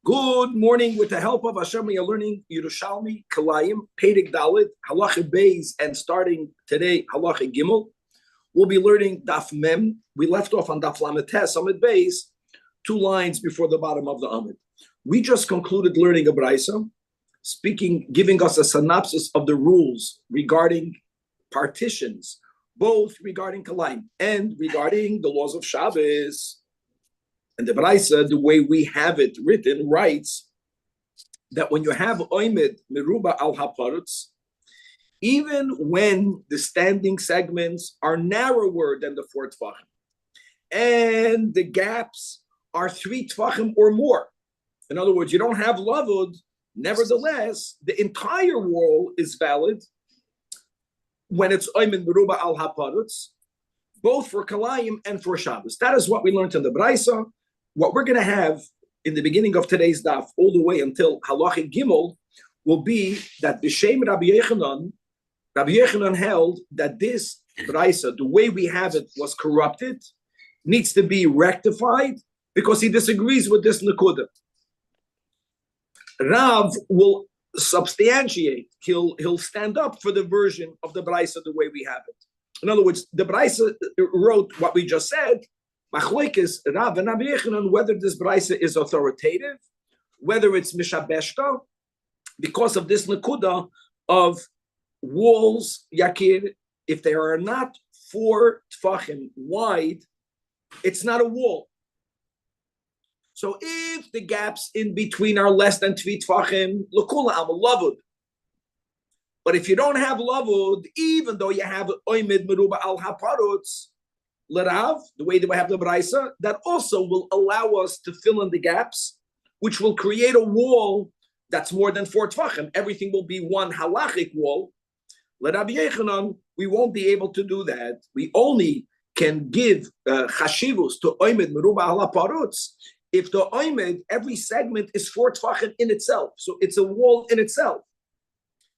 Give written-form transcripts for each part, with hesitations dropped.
Good morning. With the help of Hashem, we are learning Yerushalmi, Kalayim, Pedig Dalit, Halacha Beis, and starting today, Halacha Gimel. We'll be learning Daf Mem. We left off on Daf Lamed Tes, Amid Beis, 2 lines before the bottom of the Amid. We just concluded learning a Braisa, giving us a synopsis of the rules regarding partitions, both regarding Kalayim and regarding the laws of Shabbos. And the Braisa, the way we have it written, writes that when you have oimed meruba al haparutz, even when the standing segments are narrower than the 4 tfachim, and the gaps are 3 tfachim or more, in other words, you don't have lavud, nevertheless, the entire wall is valid when it's oimed meruba al haparutz, both for Kalayim and for Shabbos. That is what we learned in the Braisa. What we're going to have in the beginning of today's daf, all the way until Halacha Gimel, will be that B'Shem Rabbi Yochanan held that this Braisa, the way we have it, was corrupted, needs to be rectified because he disagrees with this Nekuda. Rav will substantiate, he'll stand up for the version of the Braisa the way we have it. In other words, the Braisa wrote what we just said, Machlekes Rav and Rabbi Yochanan, whether this Braisa is authoritative, whether it's Mishabeshka, because of this Nekuda of walls, Yakir, if they are not 4 tfachim wide, it's not a wall. So if the gaps in between are less than 3 tfachim, L'kula am lavud. But if you don't have lavud, even though you have oimid meruba al haparutz, L'Rav, the way that we have the Braisa, that also will allow us to fill in the gaps, which will create a wall that's more than 4 tfachim. Everything will be one halachic wall. L'Rabbi Yochanan, we won't be able to do that. We only can give chashivus to oimed meruba al haparutz if the oimed, every segment is 4 tfachim in itself. So it's a wall in itself.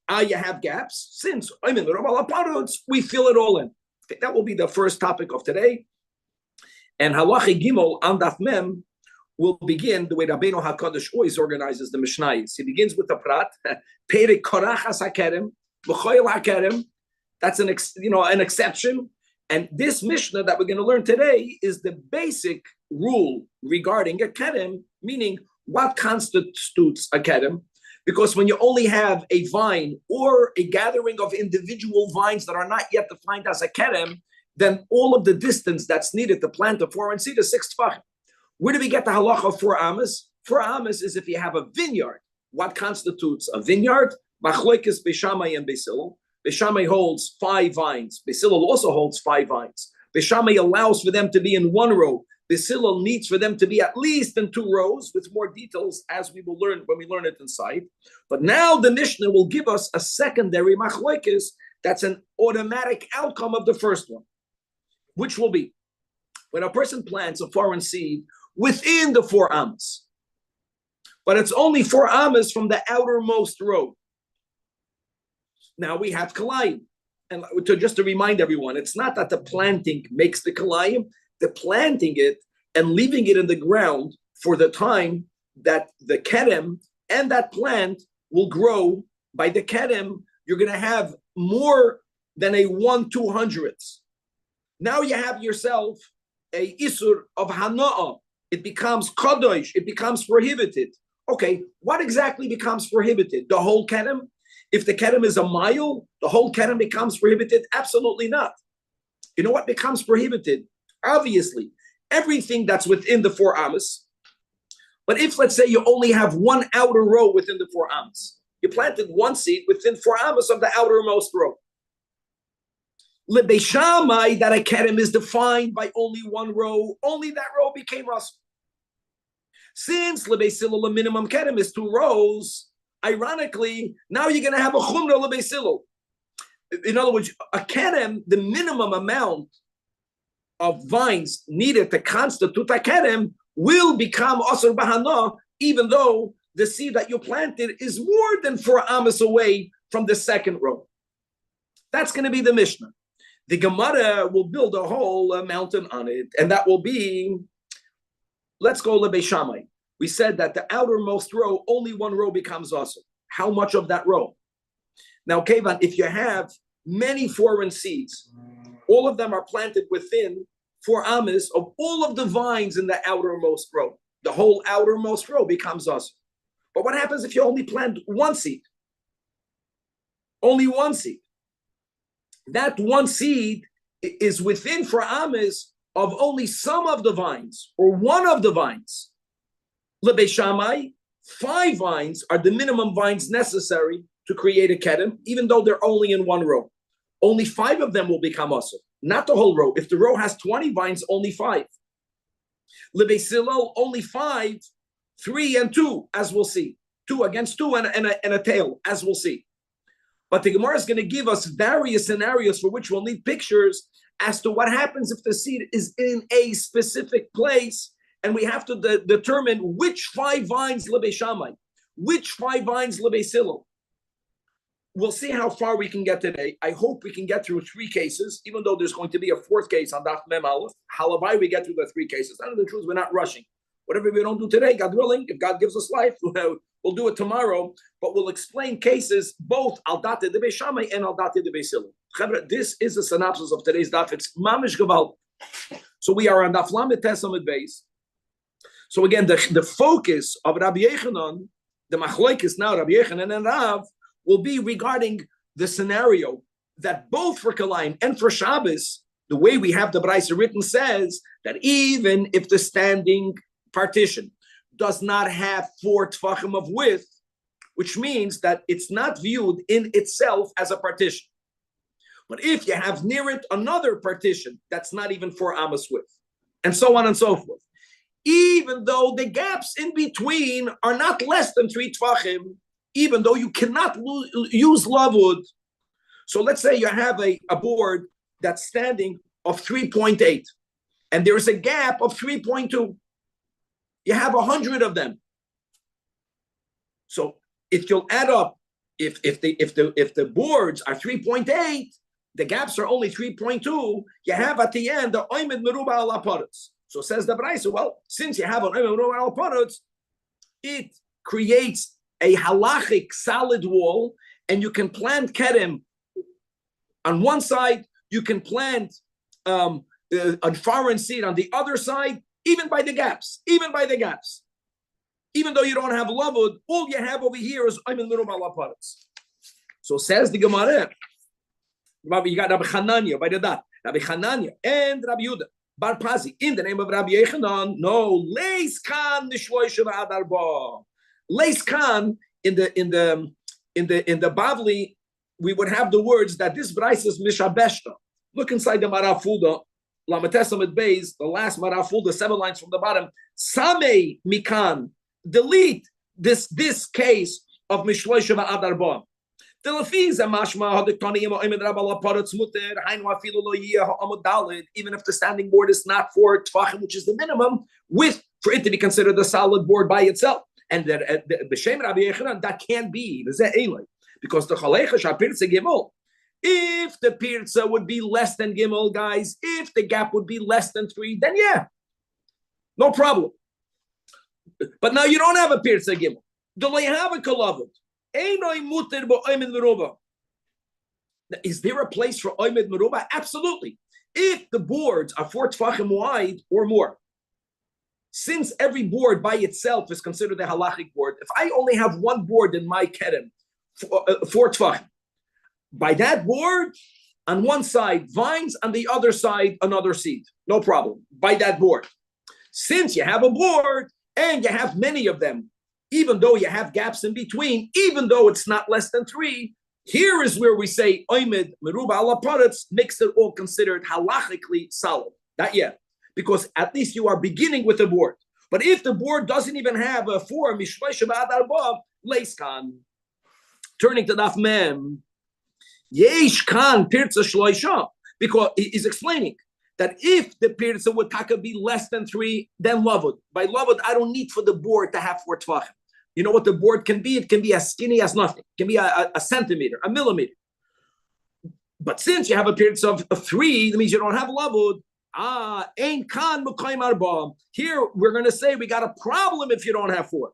You have gaps. Since oimed meruba al haparutz, we fill it all in. That will be the first topic of today. And Halacha Gimel on Daf Mem will begin the way Rabbeinu HaKadosh always organizes the Mishnayos. He begins with the Prat, Perek Korachas HaKerem, V'choyel HaKerem. That's an exception. And this Mishnah that we're going to learn today is the basic rule regarding a Kerem, meaning what constitutes a Kerem. Because when you only have a vine or a gathering of individual vines that are not yet defined as a kerem, then all of the distance that's needed to plant a foreign seed is 6 tfachim. Where do we get the halacha of 4 amas? 4 amas is if you have a vineyard. What constitutes a vineyard? Machlokes Beis Shammai and Beis Hillel. Beis Shammai holds 5 vines. Beis Hillel also holds 5 vines. Beis Shammai allows for them to be in 1 row. Beis Hillel needs for them to be at least in 2 rows with more details as we will learn when we learn it inside. But now the Mishnah will give us a secondary machlokes that's an automatic outcome of the first one, which will be when a person plants a foreign seed within the 4 amas, but it's only 4 amas from the outermost row. Now we have kalayim. And just to remind everyone, it's not that the planting makes the kalayim. The planting it and leaving it in the ground for the time that the kerem and that plant will grow. By the kerem, you're going to have more than a 1/200th. Now you have yourself a isur of hana'ah. It becomes kadosh. It becomes prohibited. Okay, what exactly becomes prohibited? The whole kerem? If the kerem is a mile, the whole kerem becomes prohibited? Absolutely not. You know what becomes prohibited? Obviously, everything that's within the 4 amas. But if, let's say, you only have 1 outer row within the 4 amas, you planted 1 seed within 4 amas of the outermost row. Beis Shammai, that a kerem is defined by only 1 row, only that row became Rasul. Since Beis Hillel, the minimum kerem is 2 rows, ironically, now you're going to have a chumrah Beis Hillel. In other words, a kerem, the minimum amount of vines needed to constitute a kerem will become asur bahana, even though the seed that you planted is more than 4 amas away from the second row. That's going to be the Mishnah. The Gemara will build a whole mountain on it, and that will be, let's go Beis Shammai. We said that the outermost row, only one row becomes awesome. How much of that row? Now, Kevan, if you have many foreign seeds, all of them are planted within 4 amas of all of the vines in the outermost row. The whole outermost row becomes awesome. But what happens if you only plant one seed? Only one seed. That one seed is within 4 amas of only some of the vines or one of the vines. Beis Shammai, 5 vines are the minimum vines necessary to create a kedem, even though they're only in one row. Only 5 of them will become awesome, not the whole row. If the row has 20 vines, only 5. Beis Hillel, only 5, 3 and 2, as we'll see. 2 against 2 and a tail, as we'll see. But the Gemara is going to give us various scenarios for which we'll need pictures as to what happens if the seed is in a specific place, and we have to determine which 5 vines Beis Shammai, which 5 vines Beis Hillel. We'll see how far we can get today. I hope we can get through 3 cases, even though there's going to be a 4th case on Daf Mem Aleph. Halavai, we get through the 3 cases. I know the truth, we're not rushing. Whatever we don't do today, God willing, if God gives us life, we'll do it tomorrow. But we'll explain cases both al date de Beis Shammai and al date de Beis Hillel. This is a synopsis of today's daf. It's mamish gewalt. So we are on Daf Lamed Tes Amud Beis. So again, the focus of Rabbi Yechanan, the machlokes now, Rabbi Yechanan and Rav, will be regarding the scenario that both for Kalayim and for Shabbos, the way we have the Braisa written says that even if the standing partition does not have 4 tfachim of width, which means that it's not viewed in itself as a partition. But if you have near it another partition that's not even 4 amas width, and so on and so forth, even though the gaps in between are not less than 3 tfachim, even though you cannot use lavud. So let's say you have a board that's standing of 3.8, and there is a gap of 3.2. You have 100 of them. So if you'll add up, if the boards are 3.8, the gaps are only 3.2. You have at the end the oimed meruba al aparutz. So says the Braisa, well, since you have an oimed meruba al aparutz, it creates a halachic solid wall, and you can plant kedem on one side. You can plant a foreign seed on the other side. Even by the gaps, even though you don't have lavud, all you have over here is I'm in little malaparas. So says the Gemara, you got Rabbi Hananya by the dot, Rabbi Hananya and Rabbi Yehuda Bar Pazi in the name of Rabbi Yechanan. No, Leis Khan Nishloishav Adarba. Leis Khan in the Bavli, we would have the words that this Braisa is Mishabeshta. Look inside the Marafuda. Lamatesamid Beis, the last maraful, the 7 lines from the bottom. Samei mikan, delete this case of Mishloishav Adarba. Even if the standing board is not 4 tfachim, which is the minimum, for it to be considered a solid board by itself. And the Shem Rabbi Yechanan, that can't be because the Chalecha Shapirtze Gimel. If the pirza would be less than gimel, guys, if the gap would be less than 3, then yeah, no problem. But now you don't have a pirza gimel. Do you have a kalavut? Is there a place for oimed meruba? Absolutely. If the boards are 4 tfachim wide or more, since every board by itself is considered a halachic board, if I only have one board in my kedem, 4 tfachim, by that board, on one side, vines, on the other side, another seed. No problem. By that board. Since you have a board and you have many of them, even though you have gaps in between, even though it's not less than 3, here is where we say, Oimed, Meruba ala Paretz, makes it all considered halachically solid. Not yet. Because at least you are beginning with a board. But if the board doesn't even have a 4, Mishloishav Adarba, Leiskan. Turning to Daf Mem, Yesh kan pirza shloisha, because he's explaining that if the pirza would taka be less than 3, then lavud. By lavud, I don't need for the board to have 4 tvachim. You know what the board can be? It can be as skinny as nothing. It can be a centimeter, a millimeter. But since you have a period of 3, that means you don't have lavud. Ein kan mukayim arba. Here we're going to say we got a problem if you don't have 4.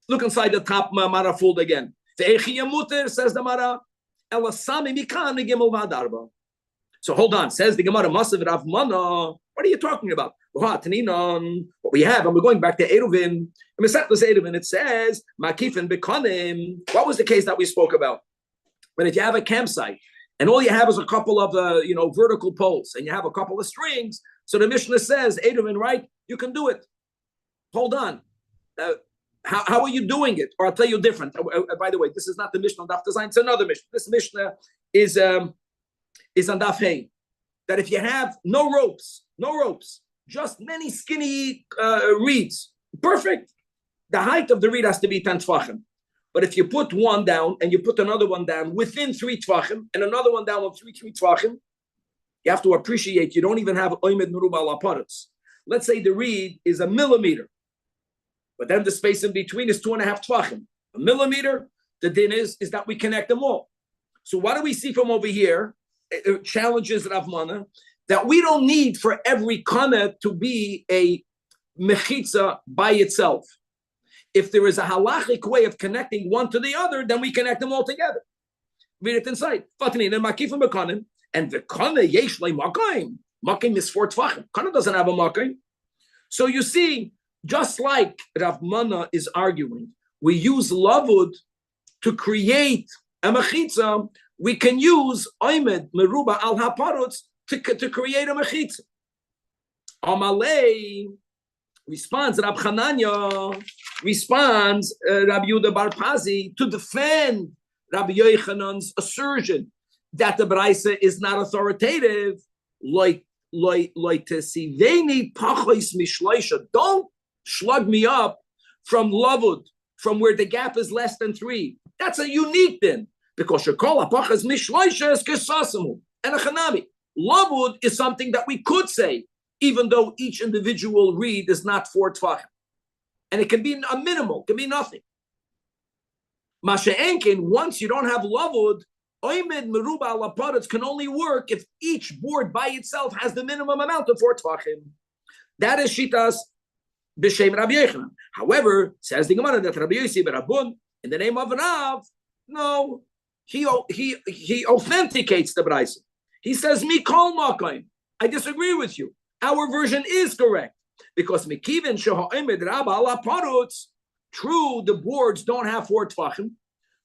Look inside the top Mara fold again. Says the Mara. So hold on. Says the Gemara. What are you talking about? What we have, and we're going back to Eruvin. It says Makifin Bekonim. What was the case that we spoke about? But if you have a campsite and all you have is a couple of vertical poles and you have a couple of strings, so the Mishnah says, Eruvin, right? You can do it. Hold on. How are you doing it? Or I'll tell you different. By the way, this is not the Mishnah on Daf Design. It's another Mishnah. This Mishnah is on Daf Hey. That if you have no ropes, just many skinny reeds, perfect. The height of the reed has to be 10 tvachim. But if you put one down and you put another one down within 3 tvachim and another one down with 3 tvachim, you have to appreciate you don't even have oimed meruba al aparutz. Let's say the reed is 1 millimeter, but then the space in between is 2.5 tvachim. 1 millimeter, the din is that we connect them all. So what do we see from over here? It challenges Rav Mana that we don't need for every kana to be a mechitza by itself. If there is a halachic way of connecting one to the other, then we connect them all together. Read it inside. And the kana yesh le makayim. Makayim is 4 tvachim. Kana doesn't have a makayim. So you see, just like Rav Mana is arguing, we use lavud to create a mechitza. We can use oimed meruba al haparutz to create a mechitza. Amalei responds Rab Chananya, responds Rabbi Yehuda Bar Pazi to defend Rabbi Yochanan's assertion that the Braisa is not authoritative. Like tesiveni pachos mishleisha. Don't slug me up from lavud, from where the gap is less than 3. That's a unique thing. Because your kol apachas mishleisha is kesasamu and a chanami. Lavud is something that we could say, even though each individual reed is not 4 tvachim, and it can be a minimal, can be nothing. Masha'enkin, once you don't have lavud, oimed meruba al aparutz can only work if each board by itself has the minimum amount of 4 tvachim. That is shitas b'shem Rabbi Yochanan. However, says the Gemara that Rabbi Yossi Barabun in the name of Rav, no. He authenticates the Braisa. He says, Mikol Makayim. I disagree with you. Our version is correct. Because Mekiven Shehoemed Rabba ala Parutz, true, the boards don't have 4 tvachim.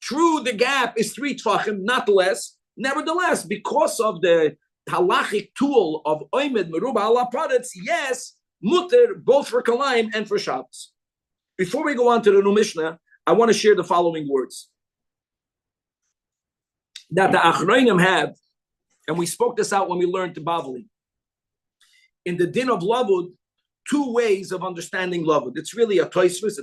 True, the gap is 3 tvachim, not less. Nevertheless, because of the halachic tool of Oimed Meruba ala Parutz, yes, mutter, both for Kalayim and for Shabbos. Before we go on to the new Mishnah, I want to share the following words that the Achronim have, and we spoke this out when we learned to Bavli. In the din of Lavud, 2 ways of understanding Lavud. It's really a Tosfos.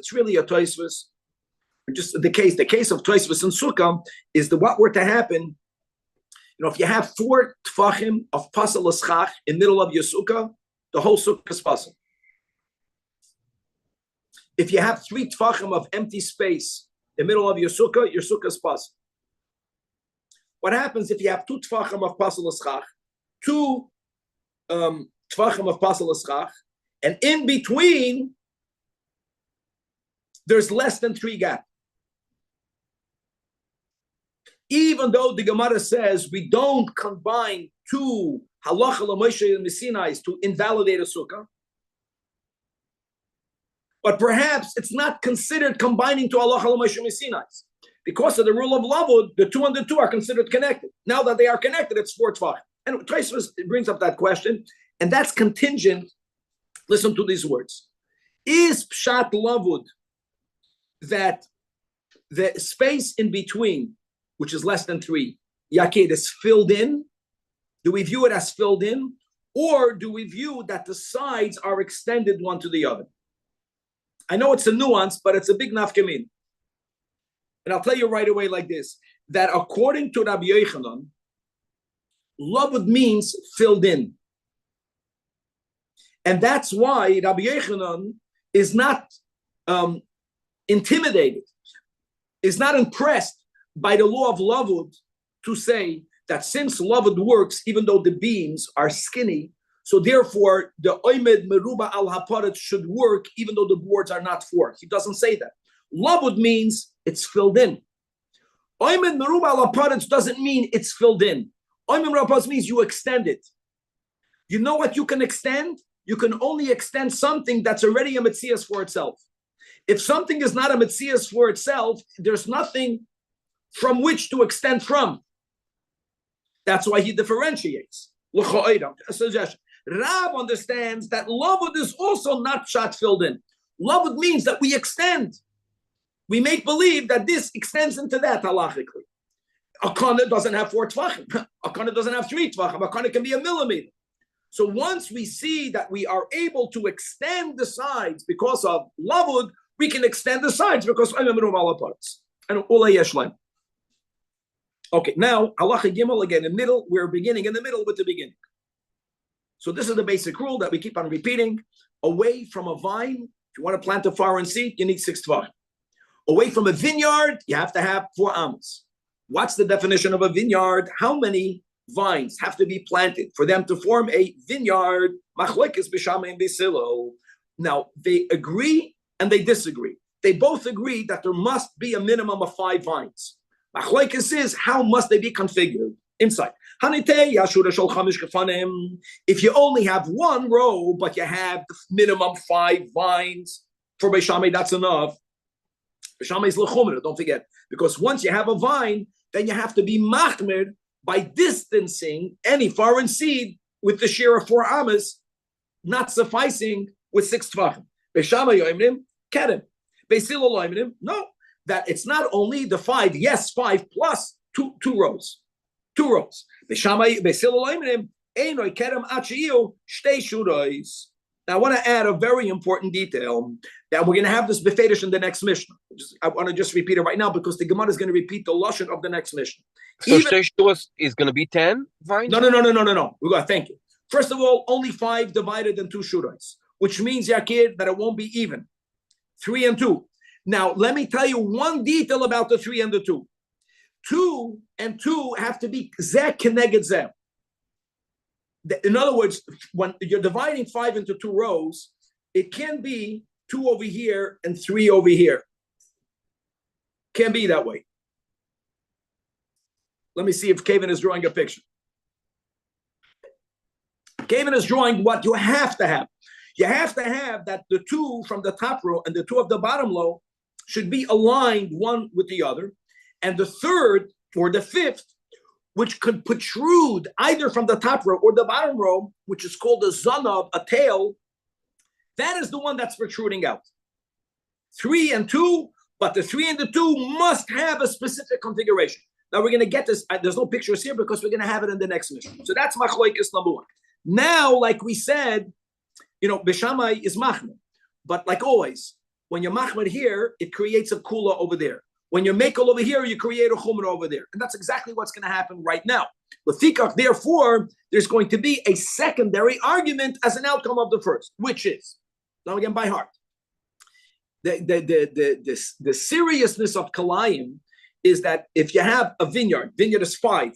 Just the case of Tosfos and Sukkah is what were to happen. If you have 4 tfachim of pasal eschach in middle of your sukkah, the whole sukkah is pasal. If you have 3 tfachim of empty space in middle of your sukkah is pasal. What happens if you have 2 tfachim of pasal eschach, 2 tfachim of pasal eschach, and in between there's less than 3 gap? Even though the Gemara says we don't combine 2 halacha l'Moshe and Sinais to invalidate a sukkah, but perhaps it's not considered combining 2 halacha l'Moshe and Sinais. Because of the rule of Lavud, the 2 and the 2 are considered connected. Now that they are connected, it's 4 tvach. And Tosfos brings up that question, and that's contingent. Listen to these words. Is Pshat Lavud that the space in between, which is less than 3, Yakid, is filled in? Do we view it as filled in? Or do we view that the sides are extended one to the other? I know it's a nuance, but it's a big nafkamin. And I'll tell you right away like this, that according to Rabbi Yochanan, Lavud means filled in. And that's why Rabbi Yochanan is not intimidated, is not impressed by the law of Lavud to say that since Lavud works, even though the beams are skinny, so therefore the Oimed Meruba al Haparet should work even though the boards are not four. He doesn't say that. Lavud means it's filled in. Oimed Meruba al Haparet doesn't mean it's filled in. Oimed Meruba al Haparet means you extend it. You know what you can extend? You can only extend something that's already a Metzias for itself. If something is not a Metzias for itself, there's nothing from which to extend from. That's why he differentiates. A suggestion. Rab understands that Lavud is also not shot filled in. Lavud means that we extend. We make believe that this extends into that halachically. A kana doesn't have 4 tvachim. A kana doesn't have 3 tvachim. A kana can be a millimeter. So once we see that we are able to extend the sides because of Lavud, we can extend the sides because of all parts. And Ula Yeshleim. Okay, now halacha gimel again in the middle. We're beginning in the middle with the beginning. So this is the basic rule that we keep on repeating. Away from a vine, if you want to plant a foreign seed, you need 6 tvachim. Away from a vineyard, you have to have 4 amos. What's the definition of a vineyard? How many vines have to be planted for them to form a vineyard? Machlekes b'Shamai and b'Silo. Now, they agree and they disagree. They both agree that there must be a minimum of 5 vines. Machlekes is, how must they be configured inside? If you only have 1 row, but you have the minimum 5 vines, for Beishamai, that's enough. Beishamai is l'chumra, don't forget. Because once you have a vine, then you have to be machmir by distancing any foreign seed with the shear of 4 amas, not sufficing with 6 tvachim. Beishamai yoimrim, kedem. Beisilo yoimrim, no. That it's not only the 5, yes, 5 plus 2 rows. 2 rows. Now I want to add a very important detail that we're going to have this befedish in the next Mishnah. I want to just repeat it right now because the Gemara is going to repeat the lashon of the next Mishnah. So shtei shuros is going to be 10 vines? No. We got. Thank you. First of all, only 5 divided in 2 shurais, which means, Yakir, that it won't be even. 3 and 2. Now, let me tell you one detail about the 3 and the 2. 2 and 2 have to be zeh keneged zeh. In other words, when you're dividing 5 into 2 rows, it can be 2 over here and 3 over here. Can't be that way. Let me see if Kevin is drawing a picture. Kevin is drawing what you have to have. You have to have that the 2 from the top row and the 2 of the bottom row should be aligned one with the other. And the 3rd or the 5th, which could protrude either from the top row or the bottom row, which is called a zanav, a tail, that is the one that's protruding out. 3 and 2, but the 3 and the 2 must have a specific configuration. Now we're going to get this. There's no pictures here because we're going to have it in the next mission. So that's machlokes number 1. Now, like we said, Beishamai is machmer. But like always, when you're machmer here, it creates a kula over there. When you make all over here, you create a chumrah over there. And that's exactly what's going to happen right now. Lefikach, therefore, there's going to be a secondary argument as an outcome of the first, which is, now again by heart, the seriousness of kalayim is that if you have a vineyard is 5.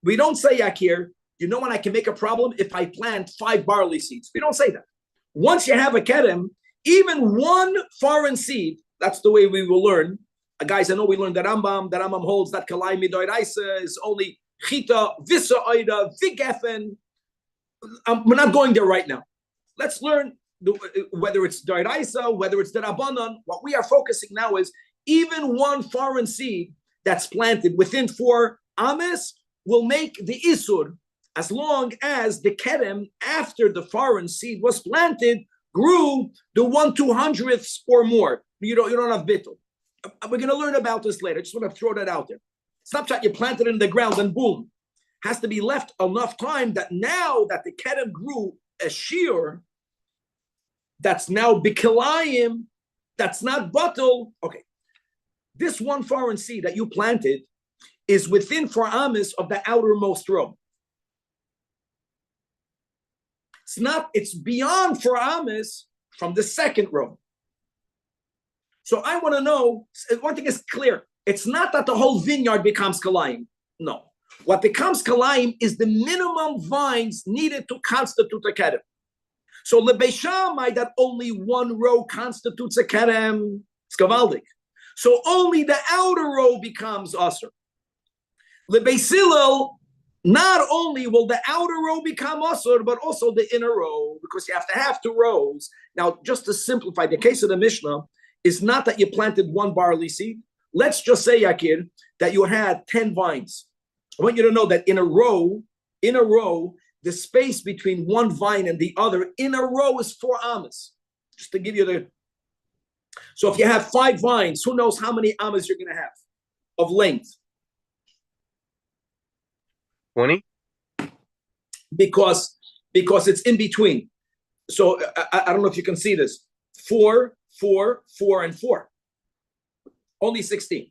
We don't say, Yakir, when I can make a problem if I plant 5 barley seeds. We don't say that. Once you have a kedem, even 1 foreign seed, that's the way we will learn. Guys, I know we learned the Rambam. The Rambam holds that Kalai Midoiraisa is only Chita, Visa Oida, Vigefen. We're not going there right now. Let's learn whether it's Doiraisa, whether it's the Rabbanon. What we are focusing now is even 1 foreign seed that's planted within 4 ames will make the Isur, as long as the Kedem, after the foreign seed was planted, grew the 1/200th or more. You don't have bittul. We're going to learn about this later. I just want to throw that out there. Snapshot, you plant it in the ground and boom. Has to be left enough time that now that the kedem grew a shear, that's now bikilayim, that's not batul. Okay. This 1 foreign seed that you planted is within 4 ames of the outermost row. It's beyond 4 ames from the 2nd row. So I want to know, one thing is clear. It's not that the whole vineyard becomes kalayim. No. What becomes kalayim is the minimum vines needed to constitute a kerem. So lebeis Shammai, that only one row constitutes a kerem, it's gavaldik. So only the outer row becomes asur. Lebeis Hillel, not only will the outer row become asur, but also the inner row, because you have to have 2 rows. Now, just to simplify, the case of the Mishnah is not that you planted 1 barley seed. Let's just say, Yakir, that you had 10 vines. I want you to know that in a row, the space between one vine and the other in a row is 4 amas. Just to give you the... So if you have 5 vines, who knows how many amas you're going to have of length? 20? Because it's in between. So I don't know if you can see this. 4, 4, 4, and 4. Only 16.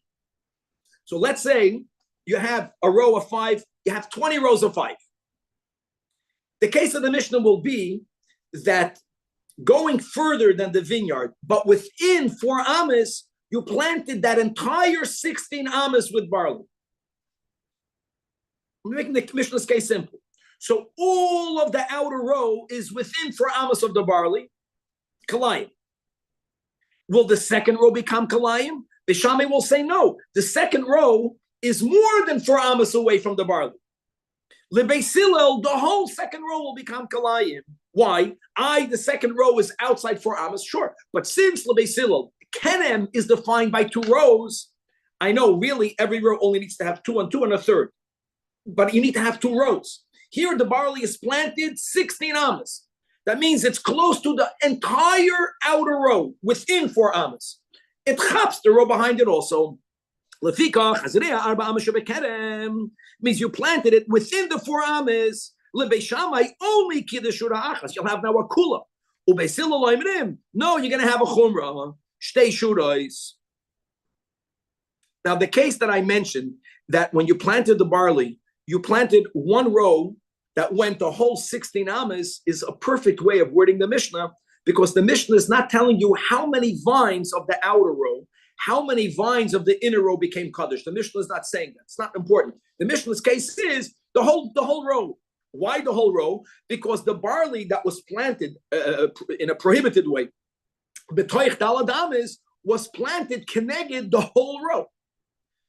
So let's say you have a row of 5. You have 20 rows of 5. The case of the Mishnah will be that going further than the vineyard, but within 4 amas, you planted that entire 16 amas with barley. I'm making the Mishnah's case simple. So all of the outer row is within 4 amas of the barley, kalayim. Will the second row become kalayim? Beis Shammai will say no. The second row is more than 4 amas away from the barley. Lebeis Hillel, the whole second row will become kalayim. Why? The second row is outside 4 amas, sure. But since Lebeis Hillel, kenem is defined by 2 rows, I know really every row only needs to have 2 and 2 and a third. But you need to have 2 rows. Here the barley is planted 16 amas. That means it's close to the entire outer row within 4 amas. It chaps the row behind it also. Means you planted it within the 4 amas. Lebeis Shammai only kiddushura achas. You'll have now a kula. Ubeis Hillel loimrim. No, you're going to have a chumrah. Shtei shurais. Now the case that I mentioned, that when you planted the barley, you planted 1 row that went the whole 16 amas, is a perfect way of wording the Mishnah, because the Mishnah is not telling you how many vines of the outer row, how many vines of the inner row became kaddish. The Mishnah is not saying that. It's not important. The Mishnah's case is the whole row. Why the whole row? Because the barley that was planted in a prohibited way, betoich dalad amas, was planted connected the whole row.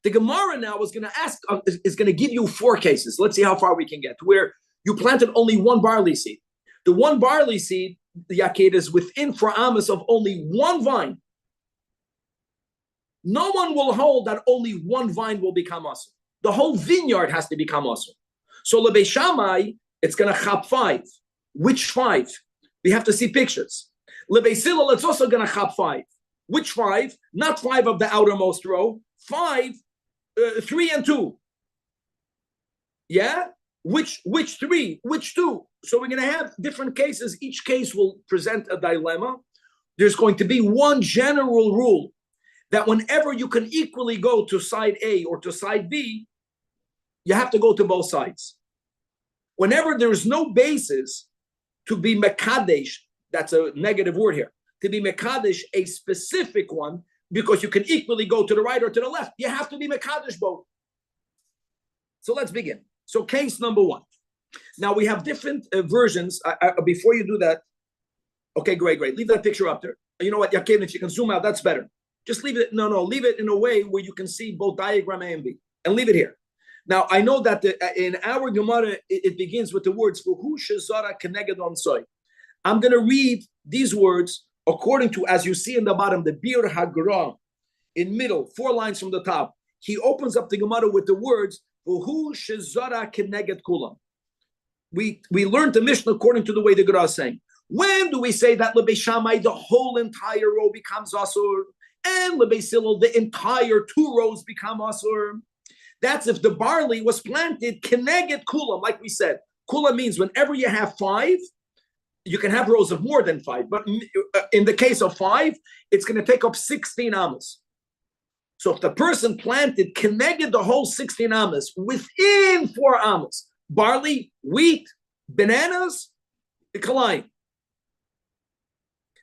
The Gemara now is going to ask, is going to give you 4 cases. Let's see how far we can get, where you planted only 1 barley seed. The 1 barley seed, the Yaked, is within 4 amas of only 1 vine. No one will hold that only 1 vine will become asur. The whole vineyard has to become asur. So Lebeis Shammai, it's going to chap 5. Which 5? We have to see pictures. Lebeis Hillel, it's also going to chap 5. Which 5? Not 5 of the outermost row. 5, 3 and 2. Yeah? Which 3? Which 2? So we're going to have different cases. Each case will present a dilemma. There's going to be one general rule, that whenever you can equally go to side A or to side B, you have to go to both sides. Whenever there is no basis to be mekadesh, that's a negative word here, to be mekadesh a specific one, because you can equally go to the right or to the left, you have to be mekadesh both. So let's begin. So case number 1. Now we have different versions. Before you do that, okay, great. Leave that picture up there. You know what, Yakin, if you can zoom out, that's better. Just leave it. Leave it in a way where you can see both diagram A and B, and leave it here. Now I know that in our Gemara it begins with the words "V'hu shezara keneged onsoy." I'm going to read these words according to, as you see in the bottom, the Bir Hagra, in middle, 4 lines from the top. He opens up the Gemara with the words "V'hu shezara keneged kulam." We learned the Mishnah according to the way the Gemara is saying. When do we say that Lebeis Shammai, the whole entire row becomes asur, and Lebeis Hillel, the entire 2 rows become asur? That's if the barley was planted keneged kulam, like we said. Kulam means whenever you have 5, you can have rows of more than 5, but in the case of 5, it's going to take up 16 amas. So if the person planted keneged the whole 16 amas within 4 amas, barley, wheat, bananas, kalayim.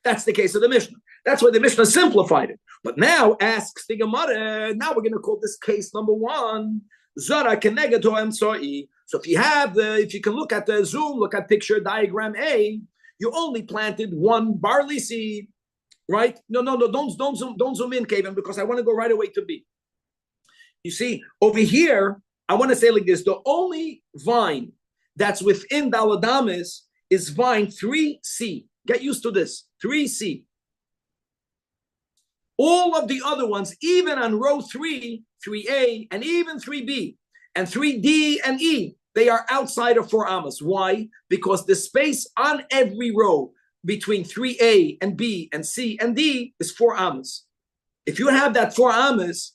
That's the case of the Mishnah. That's why the Mishnah simplified it. But now asks the Gemara, now we're going to call this case number 1. Zajac keneged ha'emtzai. So if you can look at the zoom, look at picture diagram A, you only planted one barley seed, right? No, don't zoom in, Kevin, because I want to go right away to B. You see, over here, I want to say like this: the only vine that's within Daladamis is vine 3C. Get used to this, 3C. All of the other ones, even on row 3, 3A, and even 3B, and 3D and E, they are outside of 4 amas. Why? Because the space on every row between 3A and B and C and D is 4 amas. If you have that 4 amas,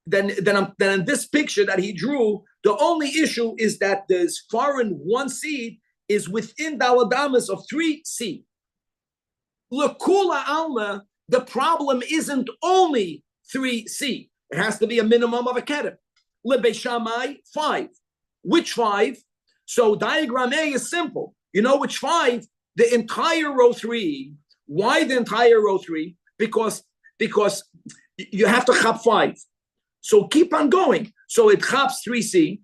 then in this picture that he drew, the only issue is that this foreign 1 seed is within Daladamas of 3C. L'kula alma, the problem isn't only 3C. It has to be a minimum of a kedem. Lebeishamai, 5. Which 5? So diagram A is simple. You know which 5? The entire row 3. Why the entire row 3? Because you have to chop 5. So keep on going. So it chops 3C.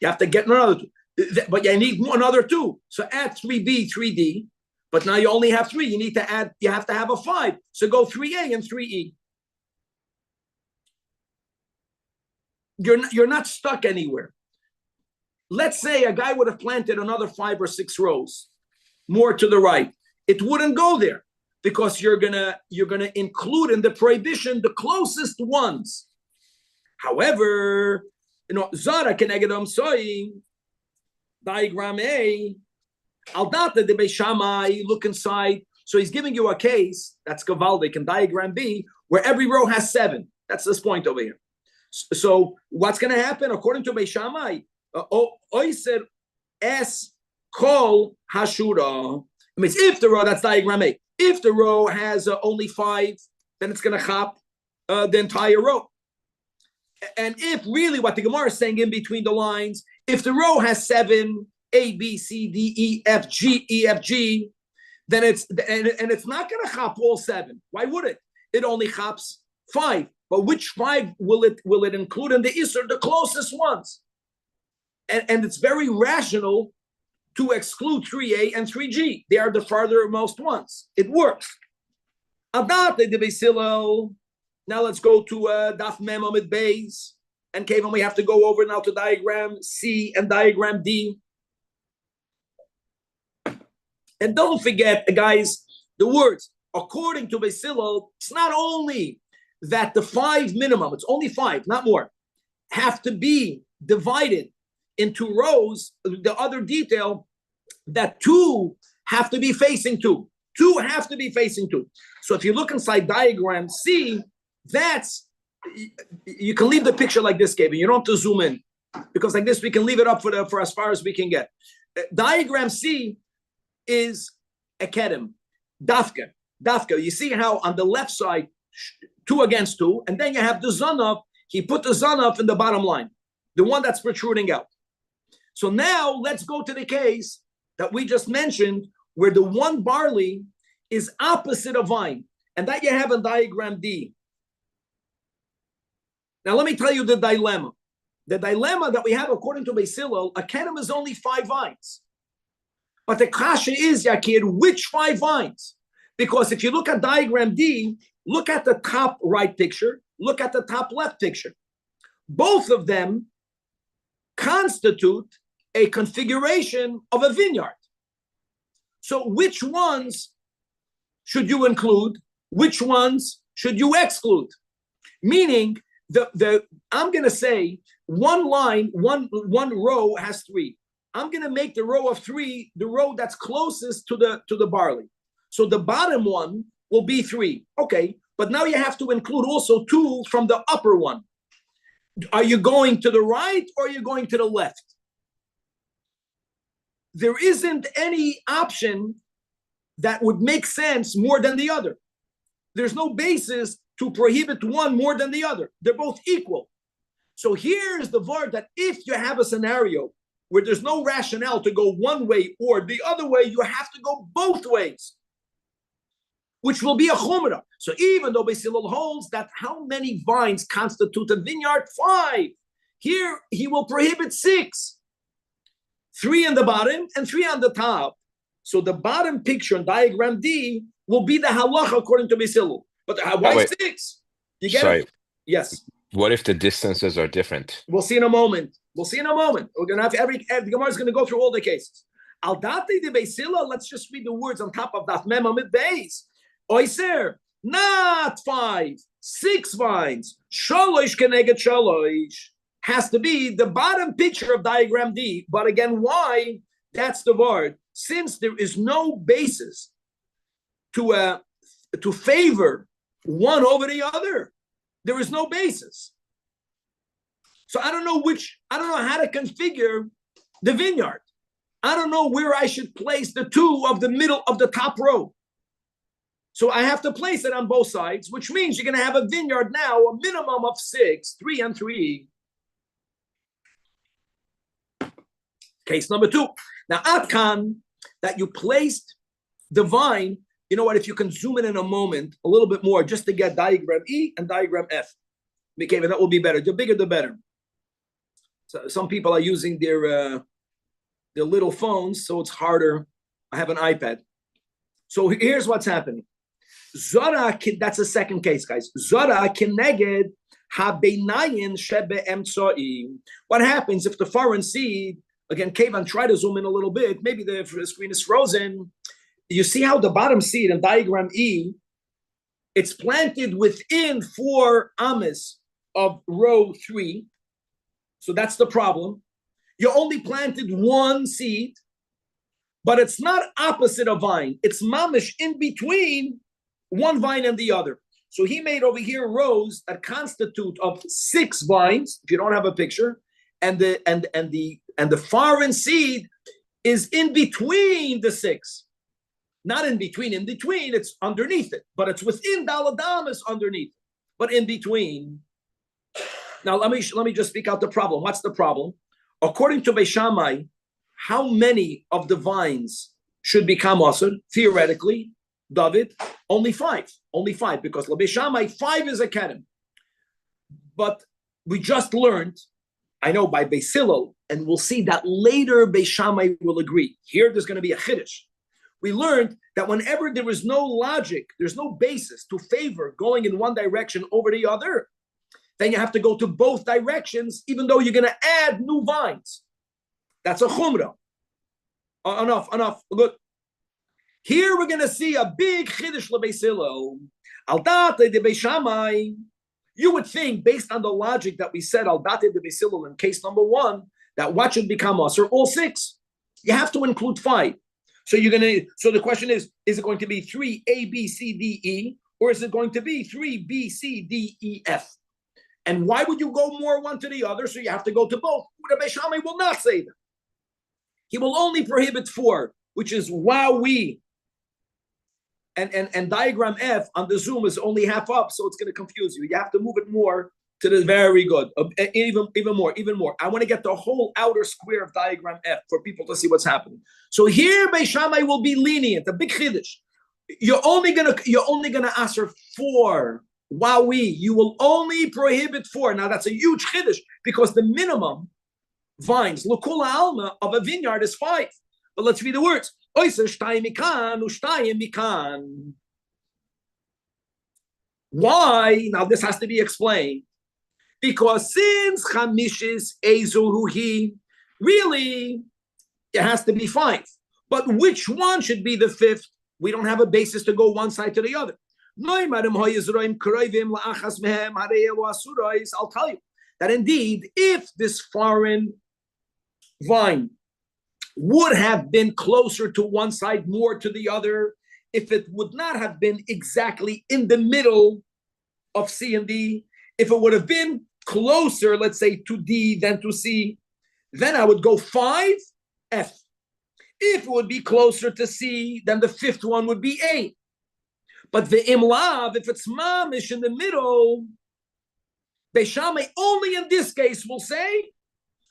You have to get another 2. But you need another 2. So add 3B, 3D. But now you only have 3. You have to have a 5. So go 3A and 3E. You're not stuck anywhere. Let's say a guy would have planted another 5 or 6 rows more to the right. It wouldn't go there because you're gonna include in the prohibition the closest ones. However, Zajac keneged ha'emtzai, diagram A, al data de Beishamai, look inside. So he's giving you a case that's gavaldik in diagram B, where every row has 7. That's this point over here. So what's going to happen according to Beishamai? Oiser es kol hashura. It means if the row, that's diagram A. If the row has only 5, then it's going to chop the entire row. And if really what the Gemara is saying in between the lines, if the row has 7, A, B, C, D, E, F, G, then it's not going to chop all 7. Why would it? It only chops 5. But which 5 will it include in the Isser? The closest ones. And it's very rational to exclude 3A and 3G. They are the farthermost ones. It works. Now let's go to Daf Mem Amid Beis. And Kevin, we have to go over now to diagram C and diagram D. And don't forget, guys, the words. According to Beis Hillel, it's not only that the 5 minimum, it's only 5, not more, have to be divided into rows. The other detail, that 2 have to be facing 2. 2 have to be facing 2. So if you look inside diagram C, you can leave the picture like this, Kevin. You don't have to zoom in because like this we can leave it up for as far as we can get. Diagram C is a kedem, dafka. You see how on the left side 2 against 2, and then you have the zanaf. He put the zanaf in the bottom line, the one that's protruding out. So now let's go to the case that we just mentioned, where the 1 barley is opposite a vine, and that you have in diagram D. Now, let me tell you the dilemma. The dilemma that we have according to Beis Hillel, a kedem is only 5 vines. But the kasha is, Yakir, which 5 vines? Because if you look at diagram D, look at the top right picture, look at the top left picture. Both of them constitute a configuration of a vineyard. So which ones should you include? Which ones should you exclude? Meaning, I'm going to say one line, one row has 3. I'm going to make the row of 3 the row that's closest to the barley. So the bottom one will be 3. Okay, but now you have to include also 2 from the upper one. Are you going to the right or are you going to the left? There isn't any option that would make sense more than the other. There's no basis to prohibit one more than the other. They're both equal. So here's the word that if you have a scenario where there's no rationale to go one way or the other way, you have to go both ways, which will be a chumrah. So even though Beis Hillel holds that how many vines constitute a vineyard? 5. Here, he will prohibit 6. 3 on the bottom and 3 on the top. So the bottom picture in diagram D will be the halacha according to Beis Hillel. But why 6? You get it? Yes. What if the distances are different? We'll see in a moment. We're gonna have the Gemara is gonna go through all the cases. Al dati de Beis Hillel, let's just read the words on top of that mem amid beis. Oiser, not 5, 6 vines. Shalosh keneged shalosh. Has to be the bottom picture of diagram D. But again, why? That's the word. Since there is no basis to favor one over the other, there is no basis. So I don't know how to configure the vineyard. I don't know where I should place the 2 of the middle of the top row. So I have to place it on both sides, which means you're going to have a vineyard now, a minimum of 6, 3 and 3. Case number 2. Now, Atkan, that you placed the vine, you know what, if you can zoom in a moment, a little bit more, just to get diagram E and diagram F. Okay, that will be better. The bigger, the better. So some people are using their little phones, so it's harder. I have an iPad. So here's what's happening. Zajac, that's the second case, guys. Zajac keneged habeinayin shebe emtsoi. What happens if the foreign seed, again, Kevan, try to zoom in a little bit. Maybe the screen is frozen. You see how the bottom seed in diagram E, it's planted within 4 amas of row 3. So that's the problem. You only planted 1 seed, but it's not opposite a vine. It's mamish in between one vine and the other. So he made over here rows that constitute of 6 vines, if you don't have a picture, and the foreign seed is in between the 6. Not in between, it's underneath it, but it's within Daladamas underneath, but in between. Now let me just speak out the problem. What's the problem? According to Beis Shammai, how many of the vines should become asur? Theoretically, David, only 5. Only 5, because Beis Shammai 5 is a kedem. But we just learned, I know by Beis Hillel, and we'll see that later Beis Shammai will agree. Here there's going to be a chiddush. We learned that whenever there is no logic, there's no basis to favor going in one direction over the other, then you have to go to both directions, even though you're going to add new vines. That's a chumrah. Enough. Good. Here we're going to see a big chiddush leBeis Hillel. Al date de Beis Shammai. You would think, based on the logic that we said, al date de Beis Hillel in case number 1, that what should become asur? All 6. You have to include 5. So the question is it going to be 3 A, B, C, D, E, or is it going to be 3 B, C, D, E, F? And why would you go more one to the other? So you have to go to both. The Beis Shammai will not say that. He will only prohibit 4, which is Wowie. And diagram F on the Zoom is only half up, so it's going to confuse you. You have to move it more to the very good, even more. I want to get the whole outer square of diagram F for people to see what's happening. So here, Beis Shammai will be lenient, a big chiddush. You're only gonna asur 4. Wowie, you will only prohibit 4. Now that's a huge chiddush because the minimum vines, l'kula alma, of a vineyard is 5. But let's read the words. Oyser shtayim mikan ushtayim mikan. Why? Now this has to be explained. Because since chamishis ezuruhi, really, it has to be 5. But which one should be the 5th? We don't have a basis to go one side to the other. I'll tell you that indeed, if this foreign vine would have been closer to one side, more to the other, if it would not have been exactly in the middle of C and D, if it would have been closer, let's say, to D than to C, then I would go 5, F. If it would be closer to C, then the 5th one would be A. But the imlav, if it's mamish in the middle, Beis Shammai only in this case will say,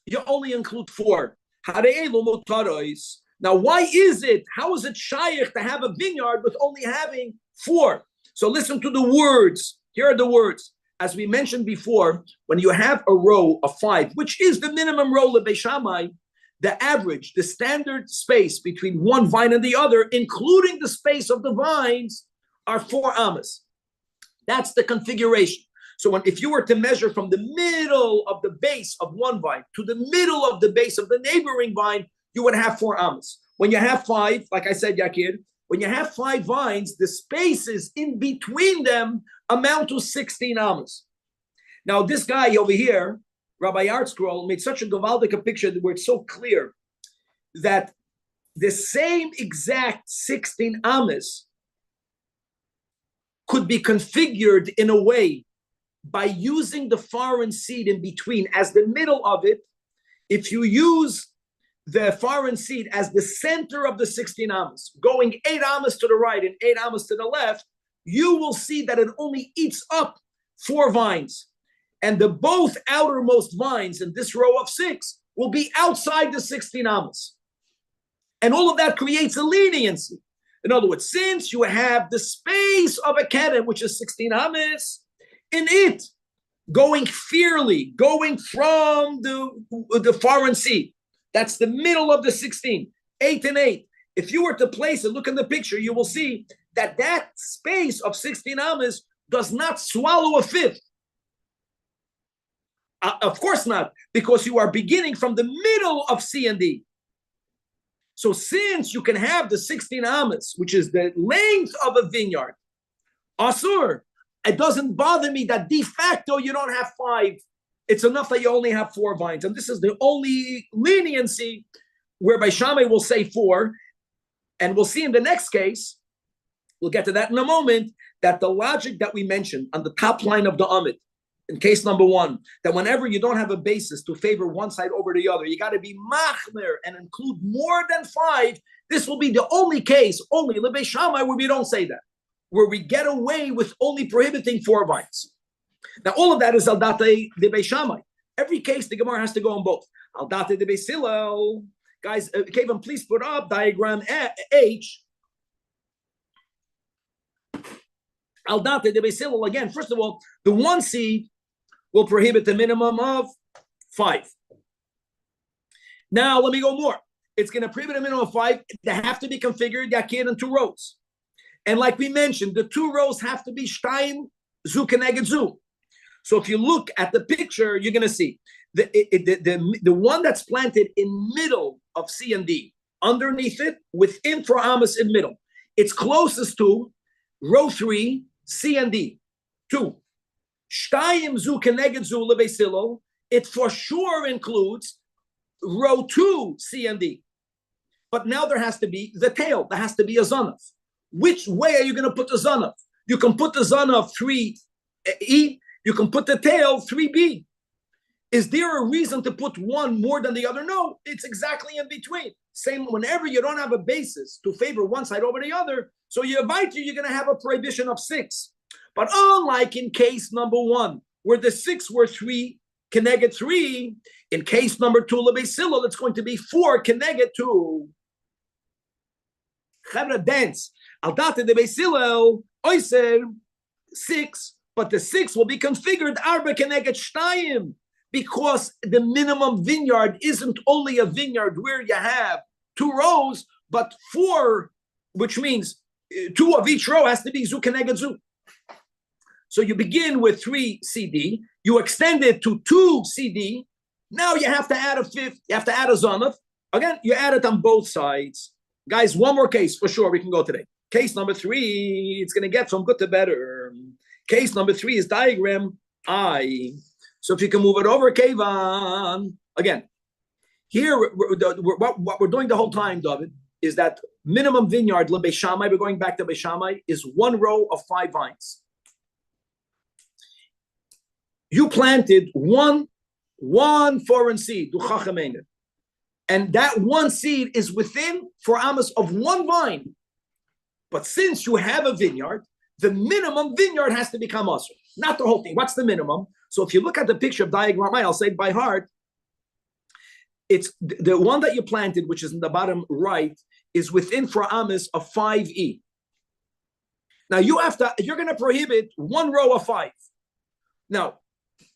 you only include 4. Now, why is it? How is it shaykh to have a vineyard with only having 4? So listen to the words. Here are the words. as we mentioned before, when you have a row of 5, which is the minimum row of Beishamai, the average, the standard space between one vine and the other, including the space of the vines, are 4 amas. That's the configuration. So if you were to measure from the middle of the base of one vine to the middle of the base of the neighboring vine, you would have 4 amas. When you have 5, like I said, Yakir, when you have 5 vines, the spaces in between them amount to 16 amas. Now, this guy over here, Rabbi Yardscroll, made such a Gavaldic picture where it's so clear that the same exact 16 amas could be configured in a way by using the foreign seed in between as the middle of it. If you use the foreign seed as the center of the 16 amas, going 8 amas to the right and 8 amas to the left, you will see that it only eats up 4 vines. And the both outermost vines in this row of 6 will be outside the 16 amas. And all of that creates a leniency. In other words, since you have the space of a keren, which is 16 amas, in it, going fairly, going from the foreign seed, that's the middle of the 16, 8 and 8. If you were to place it, look in the picture, you will see that that space of 16 amas does not swallow a fifth. Of course not, because you are beginning from the middle of C and D. So since you can have the 16 amas, which is the length of a vineyard, asur, it doesn't bother me that de facto you don't have 5. It's enough that you only have 4 vines. And this is the only leniency whereby Shammai will say 4. And we'll see in the next case, we'll get to that in a moment, that the logic that we mentioned on the top line of the Amid, in case number 1, that whenever you don't have a basis to favor one side over the other, you got to be machmer and include more than 5. This will be the only case, only Lebei Shammai, where we don't say that, where we get away with only prohibiting 4 vines. Now, all of that is al date de Beis Shammai. Every case, the Gemara has to go on both. Al date de Beis Hillel. Guys, Kevin, please put up diagram H. Al date de Beis Hillel. Again, first of all, the one seed will prohibit the minimum of 5. Now, let me go more. It's going to prohibit a minimum of 5. They have to be configured, Yakir, in 2 rows. And like we mentioned, the 2 rows have to be Stein, Zu Keneged Zu. So if you look at the picture, you're going to see the one that's planted in middle of C and D, underneath it, within 4 amas in middle. It's closest to row 3, C and D. 2. Shtayim Zu Keneged Zu Lebeis Hillel. It for sure includes row 2, C and D. But now there has to be the tail. There has to be a zanaf. Which way are you going to put the zanaf? You can put the zanaf 3E. You can put the tail 3B. Is there a reason to put one more than the other? No, it's exactly in between. Same whenever you don't have a basis to favor one side over the other. So you're going to have a prohibition of 6. But unlike in case number 1, where the 6 were 3 keneged 3, in case number 2, Lebeis Hillel, it's going to be 4 keneged 2. Chavra dance. Al date de Beis Hillel, oiser 6, but the 6 will be configured arba keneged shtayim, because the minimum vineyard isn't only a vineyard where you have 2 rows, but 4, which means 2 of each row has to be zu keneged zu. So you begin with 3 CD, you extend it to 2 CD. Now you have to add a 5th, you have to add a zanaf. Again, you add it on both sides. Guys, one more case for sure we can go today. Case number 3, it's going to get from good to better. Case number 3 is diagram I. So if you can move it over, Kevan. Again, here, what we're doing the whole time, David, is that minimum vineyard, Beis Shammai, we're going back to Beis Shammai, is 1 row of 5 vines. You planted one foreign seed, and that one seed is within 4 amas of 1 vine. But since you have a vineyard, the minimum vineyard has to become usher, not the whole thing. What's the minimum? So if you look at the picture of diagram, I'll say it by heart. It's the one that you planted, which is in the bottom right, is within 4 amas of 5E. Now you're going to prohibit 1 row of 5. Now,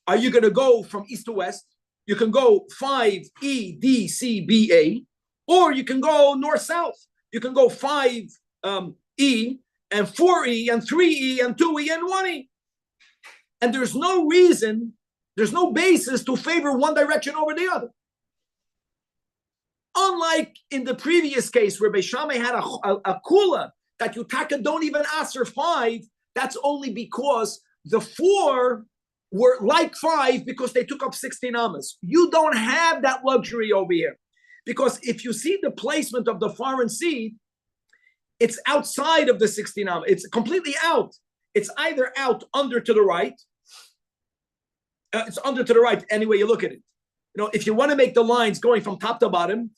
are you going to go from east to west? You can go 5E, D, C, B, A, or you can go north-south. You can go 5E and 4E and 3E and 2E and 1E. And there's no reason, there's no basis to favor one direction over the other. Unlike in the previous case where Beis Shammai had a kula that you taka don't even answer 5, that's only because the 4 were like 5 because they took up 16 amas. You don't have that luxury over here. Because if you see the placement of the foreign seed, it's outside of the 16 amas. It's completely out. It's either out under to the right. It's under to the right any way you look at it. You know, if you want to make the lines going from top to bottom,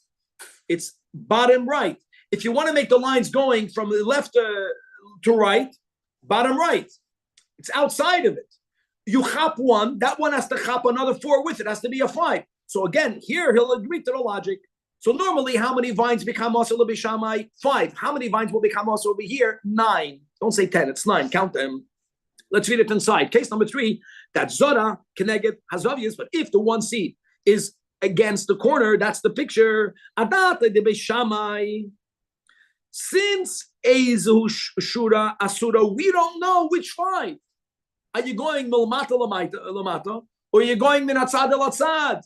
it's bottom right. If you want to make the lines going from the left to right, bottom right. It's outside of it. You chop one, that one has to chop another 4 with it. It has to be a 5. So again, here he'll agree to the logic. So normally, how many vines become also Rabbi Shammai? 5. How many vines will become also over here? 9. Don't say 10, it's 9. Count them. Let's read it inside. Case number 3, that Zora Keneged Hazavias, but if the one seed is against the corner, that's the picture. Adat de Rabbi Shammai. Since Ezu Shura Asura, we don't know which 5. Are you going milmata lamata, or are you going minatzad elatzad?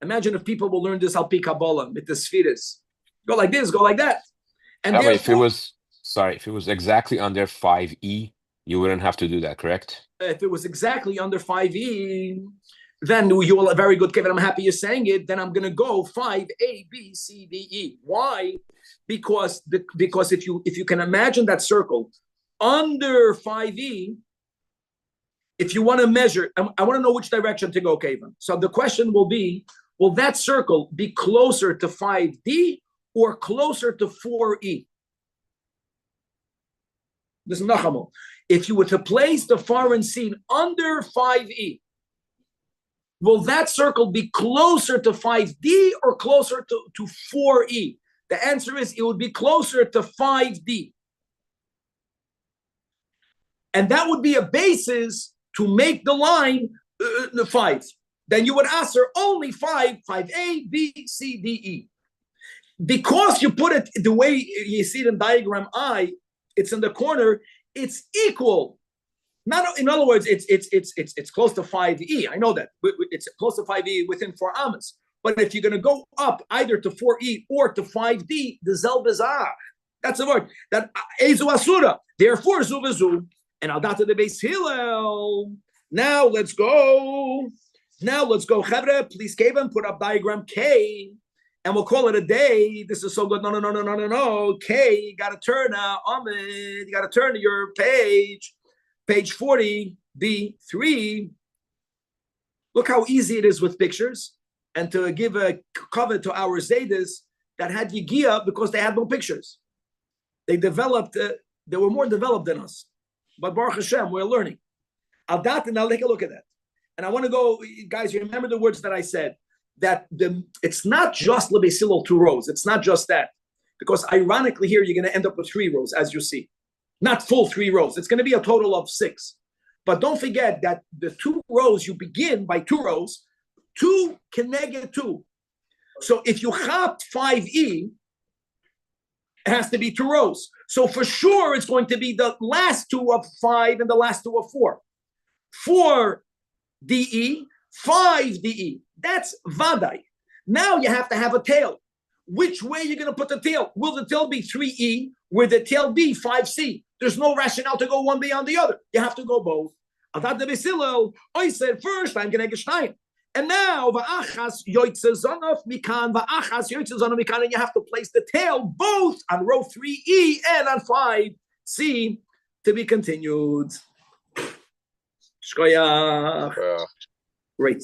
Imagine if people will learn this al pi Kabbalah with the spheres. Go like this, go like that. And Rabbi, if it was exactly under 5E, you wouldn't have to do that, correct? If it was exactly under 5E, then you will very good, Kevin. I'm happy you're saying it. Then I'm going to go 5A, B, C, D, E. Why? Because if you can imagine that circle under 5E, if you want to measure, I want to know which direction to go, Kevin. So the question will be, will that circle be closer to 5D or closer to 4E? This is Nachamo. If you were to place the foreign seed under 5E, will that circle be closer to 5D or closer to 4E? The answer is it would be closer to 5D. And that would be a basis to make the line 5. Then you would answer only 5A, B, C, D, E. Because you put it the way you see it in diagram I, it's in the corner, it's equal. Not, in other words, it's close to 5E. I know that. It's close to 5E within 4 amas. But if you're going to go up either to 4E or to 5D, the zel bezah. That's the word. That ezu asura. Therefore, zu vezu. And al data the Beis Hillel. Now let's go. Chevre, please, Kevin, put up diagram K. And we'll call it a day. This is so good. No. K, you got to turn now. Ahmed, you got to turn to your page. Page 40, B3. Look how easy it is with pictures. And to give a cover to our Zaydis that had Yigia because they had no pictures. They developed, they were more developed than us. But Baruch Hashem, we're learning. Al dat, and I'll take a look at that. And I want to go, guys, you remember the words that I said, that it's not just Beis Hillel 2 rows. It's not just that. Because ironically here, you're going to end up with 3 rows, as you see. Not full 3 rows. It's going to be a total of 6. But don't forget that the 2 rows, you begin by 2 rows, 2 keneged 2. So if you chop 5E, it has to be 2 rows. So for sure, it's going to be the last 2 of 5 and the last 2 of 4. 4 DE, 5 DE. That's vadai. Now you have to have a tail. Which way are you going to put the tail? Will the tail be 3E? Will the tail be 5C? There's no rationale to go one beyond the other. You have to go both. I said first, I'm going to get Stein. And now, va'achas yoitzezonov mikan, va'achas yoitzezonov mikan, and you have to place the tail both on row 3E and on 5C to be continued. Shkoyach. Great.